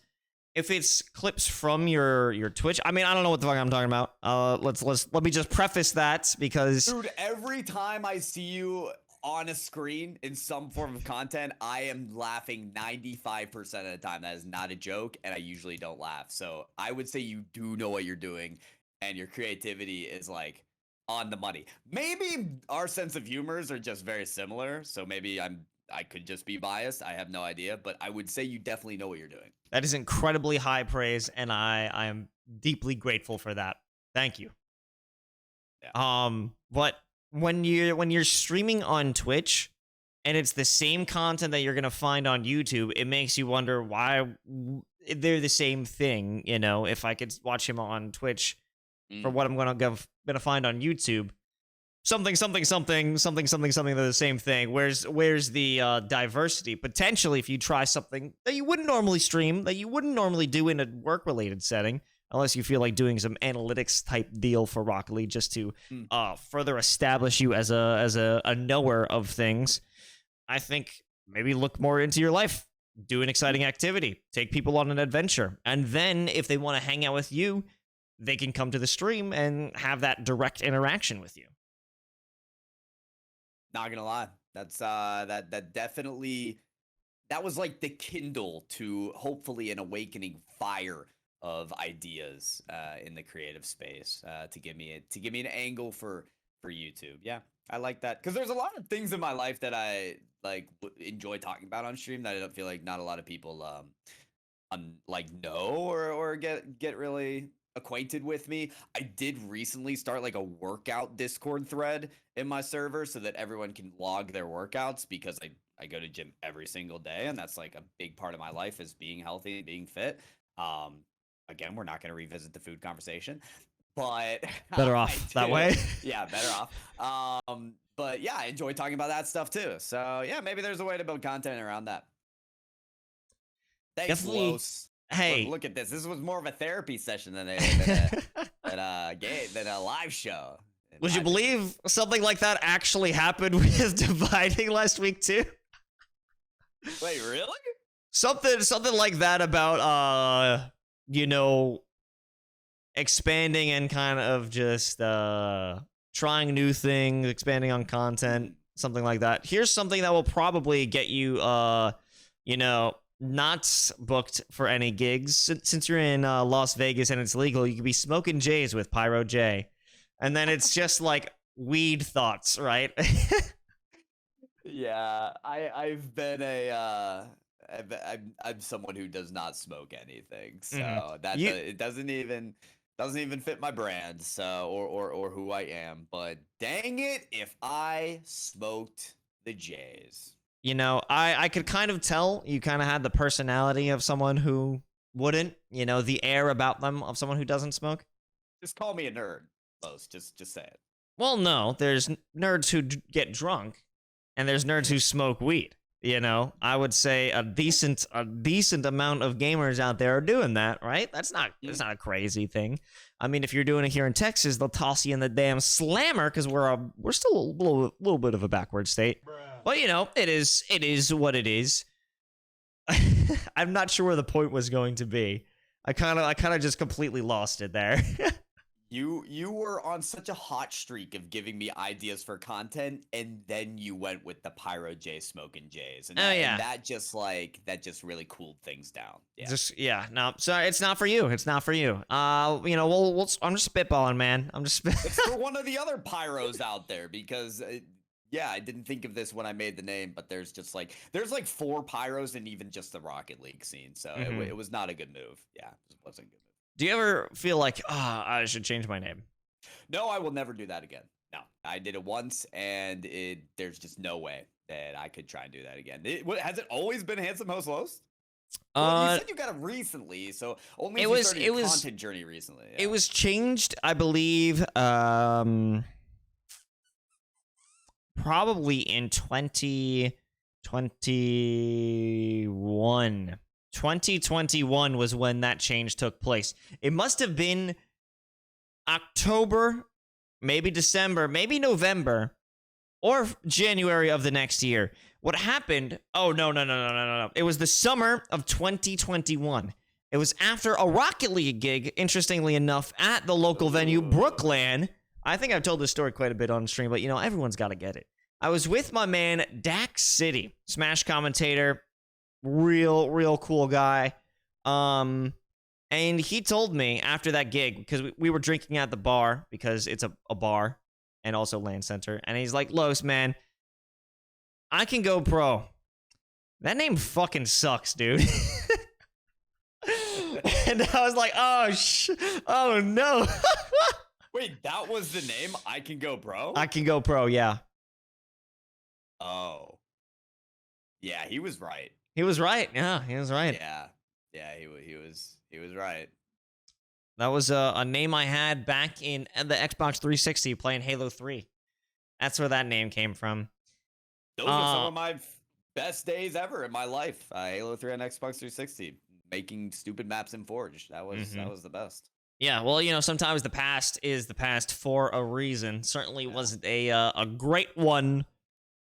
A: if it's clips from your Twitch, I mean, I don't know what the fuck I'm talking about. Let me just preface that because
B: Dude, every time I see you on a screen in some form of content, I am laughing 95% of the time. That is not a joke, and I usually don't laugh. So I would say you do know what you're doing, and your creativity is like on the money. Maybe our sense of humors are just very similar, so maybe I could just be biased. I have no idea, but I would say you definitely know what you're doing.
A: that is incredibly high praise, and I am deeply grateful for that. Thank you.
B: Yeah.
A: But when you're streaming on Twitch and it's the same content that you're gonna find on YouTube, it makes you wonder why they're the same thing. You know, if I could watch him on Twitch for what I'm gonna find on YouTube, something they're the same thing. Where's the diversity? Potentially, if you try something that you wouldn't normally stream, that you wouldn't normally do in a work related setting, unless you feel like doing some analytics type deal for Rocket League just to further establish you as a knower of things, I think maybe look more into your life, do an exciting activity, take people on an adventure, and then if they want to hang out with you, they can come to the stream and have that direct interaction with you.
B: Not gonna lie, that's that definitely, that was like the kindle to hopefully an awakening fire of ideas in the creative space to give me an angle for YouTube. Yeah, I like that because there's a lot of things in my life that I like enjoy talking about on stream that I don't feel like not a lot of people like know or get really acquainted with me. I did recently start like a workout Discord thread in my server so that everyone can log their workouts because I go to gym every single day and that's like a big part of my life is being healthy, being fit. Again, we're not going to revisit the food conversation, but
A: Better off that way.
B: Yeah, better off. But yeah, I enjoy talking about that stuff too. So yeah, maybe there's a way to build content around that. Thanks,
A: Definitely.
B: Los.
A: Hey,
B: Look at this. This was more of a therapy session than a live show.
A: would you believe something like that actually happened with dividing last week too?
B: Wait, really?
A: Something like that about you know, expanding and kind of just trying new things, expanding on content, something like that. Here's something that will probably get you you know, not booked for any gigs. Since you're in Las Vegas and it's legal, you could be smoking J's with PyroJ. And then it's just like weed thoughts, right?
B: Yeah, I've been I'm someone who does not smoke anything, so it doesn't even fit my brand, so or who I am. But dang it, if I smoked the J's.
A: You know, I could kind of tell you kind of had the personality of someone who wouldn't, you know, the air about them of someone who doesn't smoke.
B: Just call me a nerd, Los. Just say it.
A: Well, no, there's nerds who get drunk, and there's nerds who smoke weed. You know, I would say a decent amount of gamers out there are doing that, right? That's not a crazy thing. I mean, if you're doing it here in Texas, they'll toss you in the damn slammer because we're still a little bit of a backward state. But you know, it is what it is. I'm not sure where the point was going to be. I kind of just completely lost it there.
B: You were on such a hot streak of giving me ideas for content, and then you went with the PyroJ smoking Jays, and that just really cooled things down. Yeah,
A: No, sorry, it's not for you. It's not for you. You know, I'm just spitballing, man.
B: It's for one of the other pyros out there because. Yeah, I didn't think of this when I made the name, but there's like 4 pyros in even just the Rocket League scene, so it was not a good move. Yeah, it wasn't a good move.
A: Do you ever feel like, I should change my name?
B: No, I will never do that again. No, I did it once, and there's just no way that I could try and do that again. Has it always been Handsome Host Los? Well, you said you got it recently, so only if you started your content journey recently. Yeah.
A: It was changed, I believe, probably in 2021. 2021 was when that change took place. It must have been October, maybe December, maybe November, or January of the next year. What happened? Oh, no. It was the summer of 2021. It was after a Rocket League gig, interestingly enough, at the local venue, Brookland. I think I've told this story quite a bit on stream, but, everyone's got to get it. I was with my man, Dax City, Smash commentator, real cool guy. And he told me after that gig, because we were drinking at the bar, because it's a bar and also LAN center, and he's like, Los, man, I can go pro. That name fucking sucks, dude. And I was like, oh no.
B: Wait, that was the name? I can go pro?
A: I can go pro, yeah.
B: Oh. Yeah, he was right.
A: He was right. Yeah, he was right.
B: Yeah, he was right.
A: That was a name I had back in the Xbox 360 playing Halo 3. That's where that name came from.
B: Those are some of my best days ever in my life. Halo 3 on Xbox 360, making stupid maps in Forge. That was the best.
A: Yeah, well, sometimes the past is the past for a reason. Certainly wasn't a great one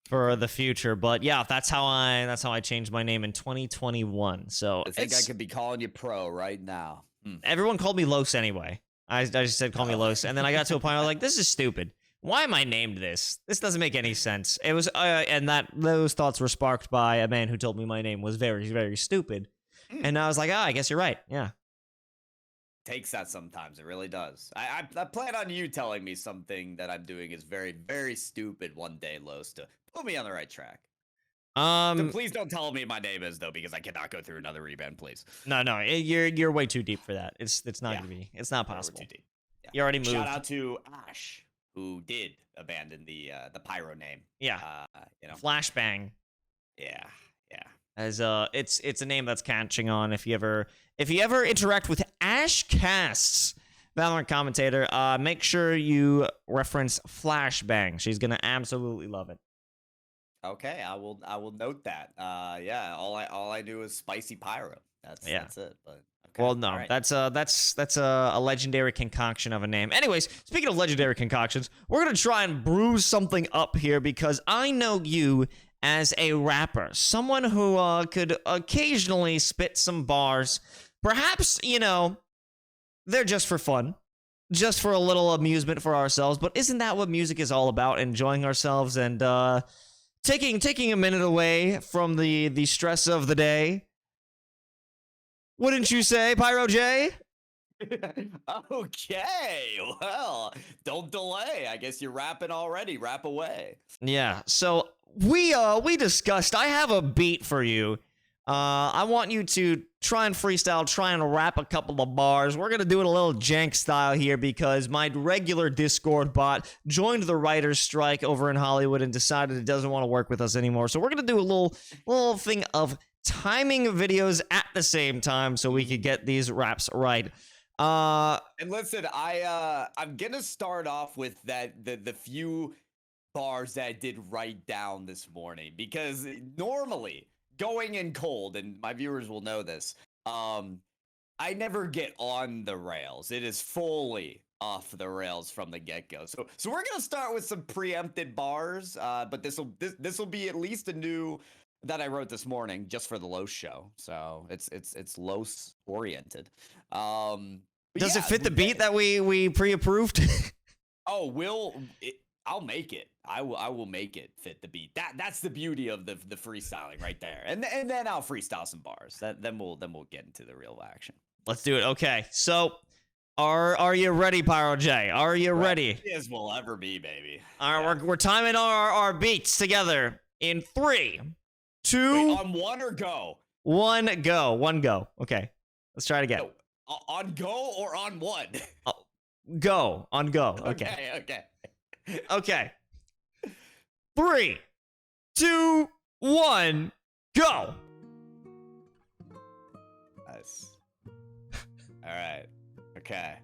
A: for the future, but yeah, that's how I changed my name in 2021. So
B: I think I could be calling you pro right now.
A: Everyone called me Los anyway. I just said call me Los, and then I got to a point where I was like, this is stupid. Why am I named this? This doesn't make any sense. It was, and those thoughts were sparked by a man who told me my name was very, very stupid, and I was like, I guess you're right. Yeah.
B: Takes that sometimes. It really does. I plan on you telling me something that I'm doing is very, very stupid one day, Los, to put me on the right track. So please don't tell me my name is, though, because I cannot go through another reband, please.
A: No, you're way too deep for that. It's not gonna be. It's not possible.
B: Too deep. Yeah.
A: You already moved.
B: Shout out to Ash, who did abandon the Pyro name.
A: Yeah. Flashbang.
B: Yeah.
A: As it's a name that's catching on. If you ever interact with Ash Casts, Valorant commentator, make sure you reference Flashbang. She's gonna absolutely love it.
B: Okay, I will note that. All I do is spicy pyro. That's it. But okay.
A: Well, no, right. That's a legendary concoction of a name. Anyways, speaking of legendary concoctions, we're gonna try and brew something up here because I know you as a rapper, someone who could occasionally spit some bars. Perhaps they're just for fun, just for a little amusement for ourselves. But isn't that what music is all about? Enjoying ourselves and taking a minute away from the stress of the day. Wouldn't you say, PyroJ?
B: Okay, well, don't delay. I guess you're rapping already. Rap away.
A: Yeah. So we discussed. I have a beat for you. I want you to try and freestyle, try and rap a couple of bars. We're gonna do it a little jank style here because my regular Discord bot joined the writer's strike over in Hollywood and decided it doesn't want to work with us anymore. So we're gonna do a little thing of timing videos at the same time so we could get these raps right.
B: And listen, I'm gonna start off with the few bars that I did write down this morning because normally going in cold, and my viewers will know this, I never get on the rails. It is fully off the rails from the get-go. So we're gonna start with some preempted bars, but this will be at least a new that I wrote this morning just for the Los show. So it's Los oriented.
A: Does it fit the beat that we pre-approved?
B: Oh, I'll make it. I will make it fit the beat. That's the beauty of the freestyling right there. And then I'll freestyle some bars. Then we'll get into the real action.
A: Let's do it. Okay. So are you ready, PyroJ? Are you ready?
B: As we'll ever be, baby.
A: All right, we're timing our beats together in 3, 2.
B: Wait, on one or go?
A: One go. Okay. Let's try it again.
B: No, on go or on one?
A: Go. On go. Okay. 3, 2, 1, go.
B: Nice. All right. Okay.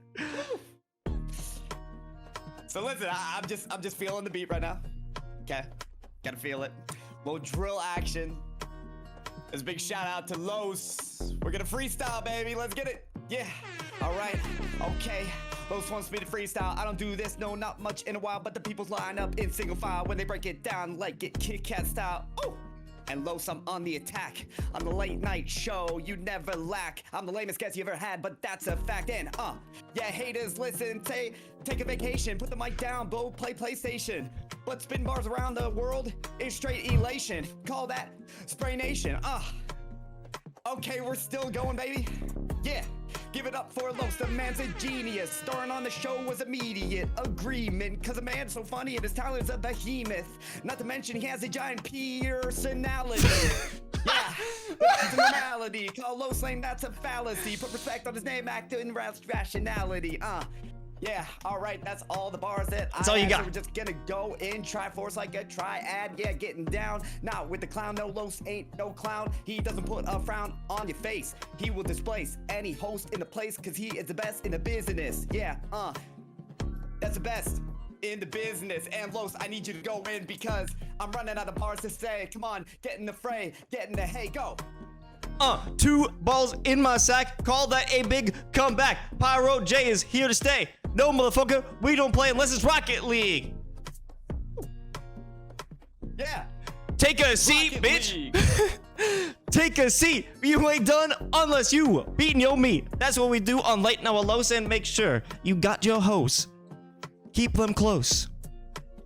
B: So listen, I'm just feeling the beat right now. Okay. Gotta feel it. Little drill action. There's a big shout out to Los. We're gonna freestyle, baby. Let's get it. Yeah. All right. Okay. Los wants me to freestyle. I don't do this, no, not much in a while, but the people's line up in single file when they break it down like it Kit Kat style. Oh. And Los, I'm on the attack. On the late night show, you never lack. I'm the lamest guest you ever had, but that's a fact. And yeah, haters, listen, take a vacation, put the mic down, blow, play PlayStation. But spin bars around the world is straight elation. Call that Spray Nation. Okay, we're still going, baby. Yeah. Give it up for Los, the man's a genius. Starring on the show was immediate agreement. Cause a man's so funny and his talent's a behemoth. Not to mention he has a giant personality. Yeah, that's a normality. Call Los lame, that's a fallacy. Put respect on his name, act in rationality. Yeah, alright, that's all the bars that
A: that's all you got.
B: So we're just gonna go in, try force like a triad. Yeah, getting down. Not with the clown, no, Los ain't no clown. He doesn't put a frown on your face. He will displace any host in the place, cause he is the best in the business. Yeah, that's the best in the business. And Los, I need you to go in because I'm running out of bars to say. Come on, get in the fray, get in the hay, go.
A: 2 balls in my sack. Call that a big comeback. PyroJ is here to stay. No, motherfucker, we don't play unless it's Rocket League.
B: Yeah.
A: Take a seat,
B: Rocket
A: bitch. Take a seat. You ain't done unless you beating your meat. That's what we do on Late Now with Los, and make sure you got your hoes. Keep them close.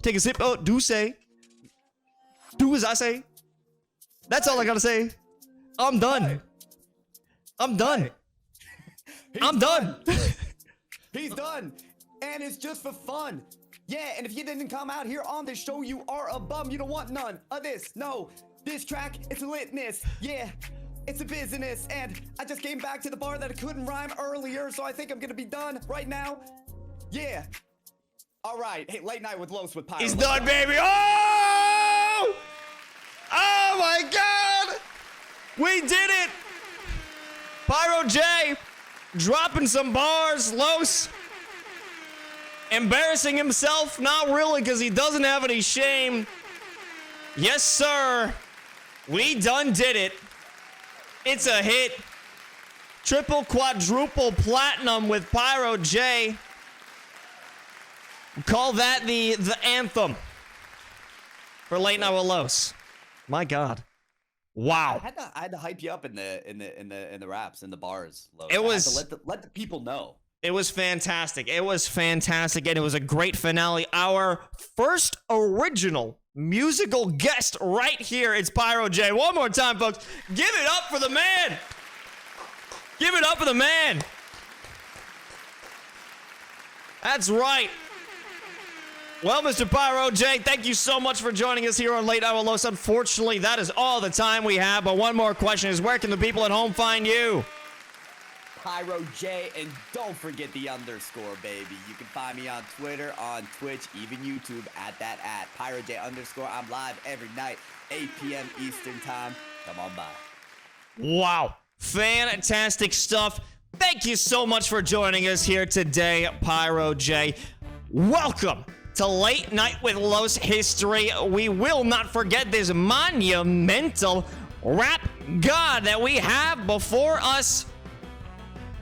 A: Take a sip. Oh, do say. Do as I say. That's all I gotta say. I'm done.
B: Hey.
A: I'm done. I'm done.
B: He's done. And it's just for fun. Yeah, and if you didn't come out here on this show, you are a bum. You don't want none of this. No, this track, it's a litness. Yeah, it's a business. And I just came back to the bar that I couldn't rhyme earlier, so I think I'm gonna be done right now. Yeah. All right. Hey, Late Night with Los with Pyro.
A: He's done, baby. Oh! Oh my God! We did it! PyroJ dropping some bars. Los embarrassing himself. Not really, because he doesn't have any shame. Yes, sir. We done did it. It's a hit. Triple, quadruple platinum with PyroJ. Call that the anthem for Late Night with Los. My God. Wow.
B: I had to hype you up in the raps, in the bars. Los.
A: It was
B: I had to let the people know.
A: It was fantastic. It was fantastic, and it was a great finale. Our first original musical guest right here. It's PyroJ. One more time, folks. Give it up for the man. Give it up for the man. That's right. Well, Mr. PyroJ, thank you so much for joining us here on Late Night with Los. Unfortunately, that is all the time we have, but one more question is, where can the people at home find you?
B: PyroJ, and don't forget the underscore, baby. You can find me on Twitter, on Twitch, even YouTube at PyroJ underscore. I'm live every night, 8 p.m. Eastern time. Come on by.
A: Wow. Fantastic stuff. Thank you so much for joining us here today, PyroJ. Welcome to Late Night with Los history. We will not forget this monumental rap god that we have before us.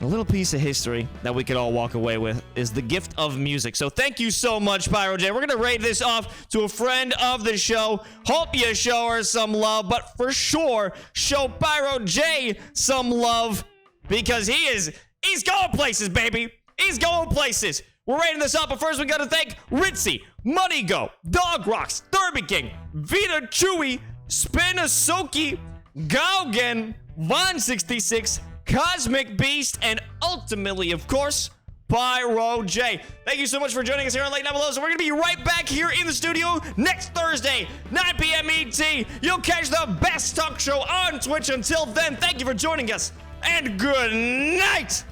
A: A little piece of history that we could all walk away with is the gift of music. So thank you so much, PyroJ. We're going to rate this off to a friend of the show. Hope you show her some love, but for sure, show PyroJ some love because he's going places, baby. He's going places. We're rating this up, but first we got to thank Ritzy, Money Go, Dog Rocks, Derby King, Vita Chewy, Spinasoki, Gaugen, Von66, Cosmic Beast, and ultimately, of course, PyroJ. Thank you so much for joining us here on Late Night with Los. We're going to be right back here in the studio next Thursday, 9 p.m. ET. You'll catch the best talk show on Twitch. Until then, thank you for joining us, and good night!